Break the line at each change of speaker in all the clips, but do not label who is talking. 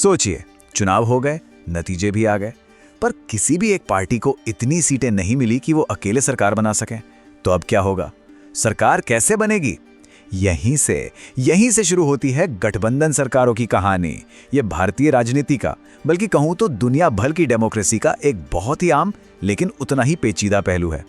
सोचिए, चुनाव हो गए, नतीजे भी आ गए, पर किसी भी एक पार्टी को इतनी सीटें नहीं मिली कि वो अकेले सरकार बना सकें। तो अब क्या होगा? सरकार कैसे बनेगी? यहीं से शुरू होती है गठबंधन सरकारों की कहानी। ये भारतीय राजनीति का, बल्कि कहूं तो दुनिया भर की डेमोक्रेसी का एक बहुत ही आम लेकिन उतना ही पेचीदा पहलू है।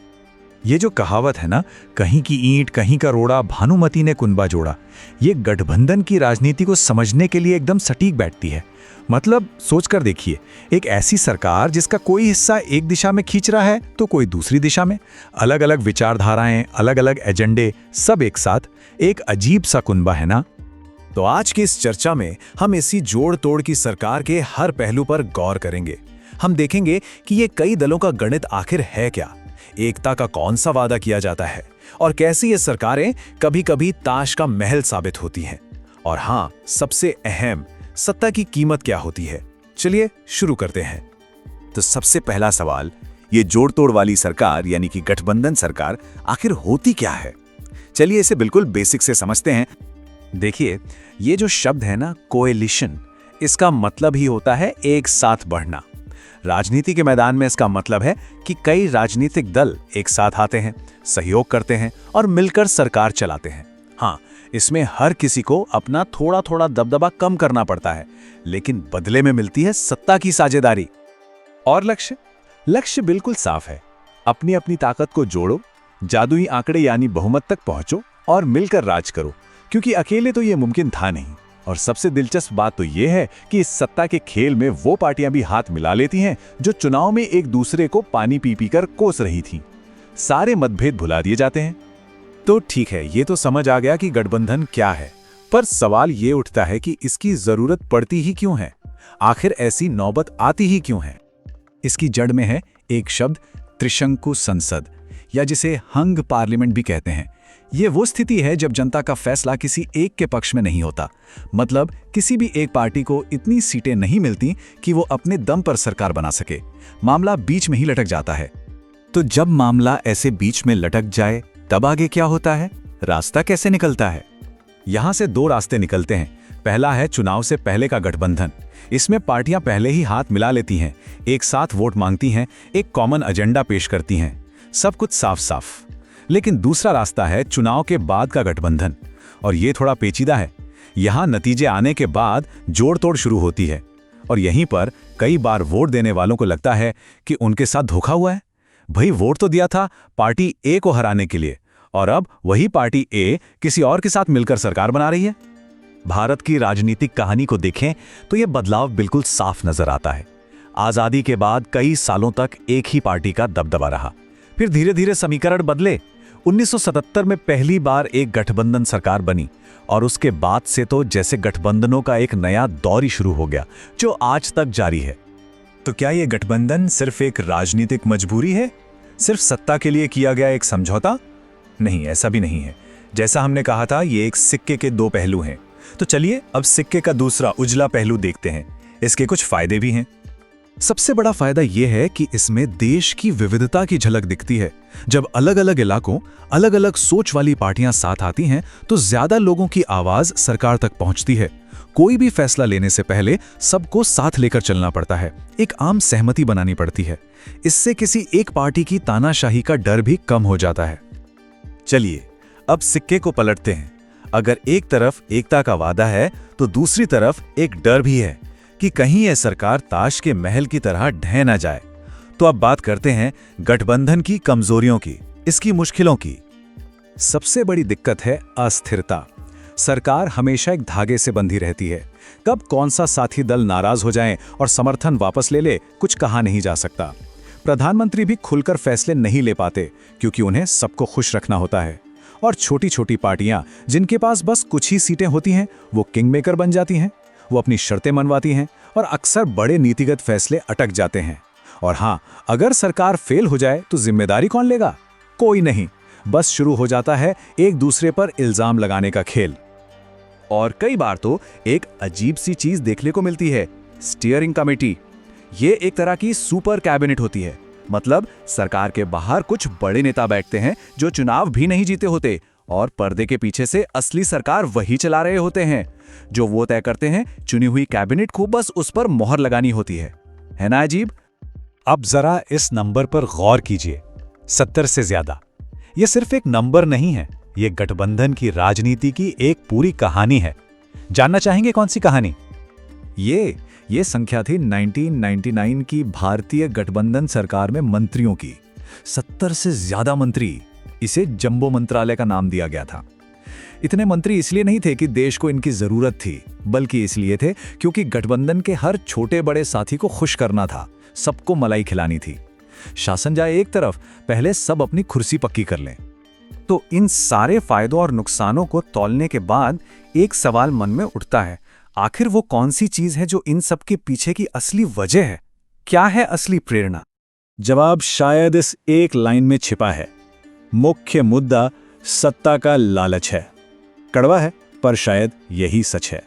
ये जो कहावत है ना, कहीं की ईंट कहीं का रोड़ा, भानुमति ने कुनबा जोड़ा, ये गठबंधन की राजनीति को समझने के लिए एकदम सटीक बैठती है। मतलब सोचकर देखिए, एक ऐसी सरकार जिसका कोई हिस्सा एक दिशा में खींच रहा है तो कोई दूसरी दिशा में, अलग अलग विचारधाराएं, अलग अलग एजेंडे, सब एक साथ, एक अजीब सा कुनबा है ना।
तो आज की इस चर्चा में हम इसी जोड़ तोड़ की सरकार के हर पहलू पर गौर करेंगे। हम देखेंगे कि ये कई दलों का गणित आखिर है क्या, एकता का कौन सा वादा किया जाता है, और कैसी ये सरकारें कभी कभी ताश का महल साबित होती हैं। और हाँ, सबसे अहम, सत्ता की कीमत क्या होती है। चलिए शुरू करते हैं। तो सबसे पहला सवाल, ये जोड़ तोड़ वाली सरकार यानी कि गठबंधन सरकार आखिर होती क्या है? चलिए इसे बिल्कुल बेसिक से समझते हैं। देखिए, ये जो शब्द है ना, कोएलिशन, इसका मतलब ही होता है एक साथ बढ़ना। राजनीति के मैदान में इसका मतलब है कि कई राजनीतिक दल एक साथ आते हैं, सहयोग करते हैं और मिलकर सरकार चलाते हैं। हाँ, इसमें हर किसी को अपना थोड़ा थोड़ा दबदबा कम करना पड़ता है, लेकिन बदले में मिलती है सत्ता की साझेदारी। और लक्ष्य बिल्कुल साफ है, अपनी अपनी ताकत को जोड़ो, जादुई आंकड़े यानी बहुमत तक पहुंचो और मिलकर राज करो, क्योंकि अकेले तो ये मुमकिन था नहीं। और सबसे दिलचस्प बात तो ये है कि इस सत्ता के खेल में वो पार्टियां भी हाथ मिला लेती हैं जो चुनाव में एक दूसरे को पानी पी पी कर कोस रही थीं। सारे मतभेद भुला दिए जाते हैं। तो ठीक है, ये तो समझ आ गया कि गठबंधन क्या है, पर सवाल ये उठता है कि इसकी जरूरत पड़ती ही क्यों है? आखिर ऐसी नौबत आती ही क्यों है? इसकी जड़ में है एक शब्द, त्रिशंकु संसद, या जिसे हंग पार्लियामेंट भी कहते हैं। ये वो स्थिति है जब जनता का फैसला किसी एक के पक्ष में नहीं होता। मतलब किसी भी एक पार्टी को इतनी सीटें नहीं मिलती कि वो अपने दम पर सरकार बना सके। मामला बीच में ही लटक जाता है। तो जब मामला ऐसे बीच में लटक जाए, तब आगे क्या होता है? रास्ता कैसे निकलता है? यहां से दो रास्ते निकलते हैं। पहला है चुनाव से पहले का गठबंधन। इसमें पार्टियां पहले ही हाथ मिला लेती हैं, एक साथ वोट मांगती हैं, एक कॉमन एजेंडा पेश करती हैं, सब कुछ साफ साफ। लेकिन दूसरा रास्ता है चुनाव के बाद का गठबंधन, और ये थोड़ा पेचीदा है। यहां नतीजे आने के बाद जोड़ तोड़ शुरू होती है, और यहीं पर कई बार वोट देने वालों को लगता है कि उनके साथ धोखा हुआ है। भाई, वोट तो दिया था पार्टी ए को हराने के लिए, और अब वही पार्टी ए किसी और के साथ मिलकर सरकार बना रही है। भारत की राजनीतिक कहानी को देखें तो यह बदलाव बिल्कुल साफ नजर आता है। आजादी के बाद कई सालों तक एक ही पार्टी का दबदबा रहा, फिर धीरे धीरे समीकरण बदले। 1977 में पहली बार एक गठबंधन सरकार बनी, और उसके बाद से तो जैसे गठबंधनों का एक नया दौर ही शुरू हो गया, जो आज तक जारी है। तो क्या यह गठबंधन सिर्फ एक राजनीतिक मजबूरी है, सिर्फ सत्ता के लिए किया गया एक समझौता? नहीं, ऐसा भी नहीं है। जैसा हमने कहा था, ये एक सिक्के के दो पहलू हैं। तो चलिए अब सिक्के का दूसरा उजला पहलू देखते हैं। इसके कुछ फायदे भी हैं। सबसे बड़ा फायदा यह है कि इसमें देश की विविधता की झलक दिखती है। जब अलग अलग इलाकों, अलग अलग सोच वाली पार्टियां साथ आती हैं, तो ज्यादा लोगों की आवाज सरकार तक पहुंचती है। कोई भी फैसला लेने से पहले सबको साथ लेकर चलना पड़ता है, एक आम सहमति बनानी पड़ती है। इससे किसी एक पार्टी की तानाशाही का डर भी कम हो जाता है। चलिए अब सिक्के को पलटते हैं। अगर एक तरफ एकता का वादा है, तो दूसरी तरफ एक डर भी है कि कहीं यह सरकार ताश के महल की तरह ढह ना जाए। तो अब बात करते हैं गठबंधन की कमजोरियों की, इसकी मुश्किलों की। सबसे बड़ी दिक्कत है अस्थिरता। सरकार हमेशा एक धागे से बंधी रहती है। कब कौन सा साथी दल नाराज हो जाए और समर्थन वापस ले ले, कुछ कहा नहीं जा सकता। प्रधानमंत्री भी खुलकर फैसले नहीं ले पाते, क्योंकि उन्हें सबको खुश रखना होता है। और छोटी छोटी पार्टियां जिनके पास बस कुछ ही सीटें होती हैं, वो किंग मेकर बन जाती हैं। वो अपनी शर्तें मनवाती हैं, और अक्सर बड़े नीतिगत फैसले अटक जाते हैं। और हाँ, अगर सरकार फेल हो जाए तो जिम्मेदारी कौन लेगा? कोई नहीं। बस शुरू हो जाता है एक दूसरे पर इल्जाम लगाने का खेल। और कई बार तो एक अजीब सी चीज देखने को मिलती है, स्टीयरिंग कमेटी। ये एक तरह की सुपर कैबिनेट होती है। मतलब सरकार के बाहर कुछ बड़े नेता बैठते हैं जो चुनाव भी नहीं जीते होते, और पर्दे के पीछे से असली सरकार वही चला रहे होते हैं। जो वो तय करते हैं, चुनी हुई कैबिनेट को बस उस पर मोहर लगानी होती है ना अजीब?
अब जरा इस नंबर पर गौर कीजिए, 70 से ज्यादा। ये सिर्फ एक नंबर नहीं है, ये गठबंधन की राजनीति की एक पूरी कहानी है। जानना चाहेंगे कौन सी कहानी?
ये संख्या थी 1999 की भारतीय गठबंधन सरकार में मंत्रियों की। 70 से ज्यादा मंत्री। इसे जंबो मंत्रालय का नाम दिया गया था। इतने मंत्री इसलिए नहीं थे कि देश को इनकी जरूरत थी, बल्कि इसलिए थे क्योंकि गठबंधन के हर छोटे बड़े साथी को खुश करना था, सबको मलाई खिलानी थी। शासन जाए एक तरफ, पहले सब अपनी कुर्सी पक्की कर लें। तो इन सारे फायदों और नुकसानों को तौलने के बाद एक सवाल मन में उठता है, आखिर वो कौन सी चीज है जो इन सब के पीछे की असली वजह है? क्या है असली प्रेरणा?
जवाब शायद इस एक लाइन में छिपा है। मुख्य मुद्दा सत्ता का लालच है। कड़वा है, पर शायद यही सच है।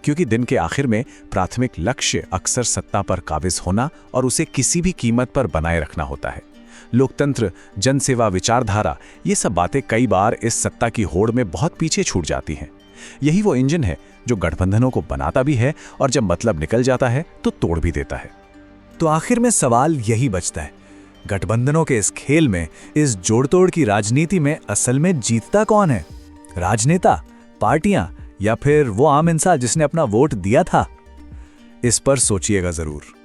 क्योंकि दिन के आखिर में प्राथमिक लक्ष्य अक्सर सत्ता पर काबिज होना और उसे किसी भी कीमत पर बनाए रखना होता है। लोकतंत्र, जनसेवा, विचारधारा, ये सब बातें कई बार इस सत्ता की होड़ में बहुत पीछे छूट जाती हैं। यही वो इंजन है जो गठबंधनों को बनाता भी है और जब मतलब निकल जाता है तो तोड़ भी देता है। तो आखिर में सवाल यही बचता है, गठबंधनों के इस खेल में, इस जोड़तोड़ की राजनीति में असल में जीतता कौन है? राजनेता, पार्टियां, या फिर वो आम इंसान जिसने अपना वोट दिया था? इस पर सोचिएगा जरूर।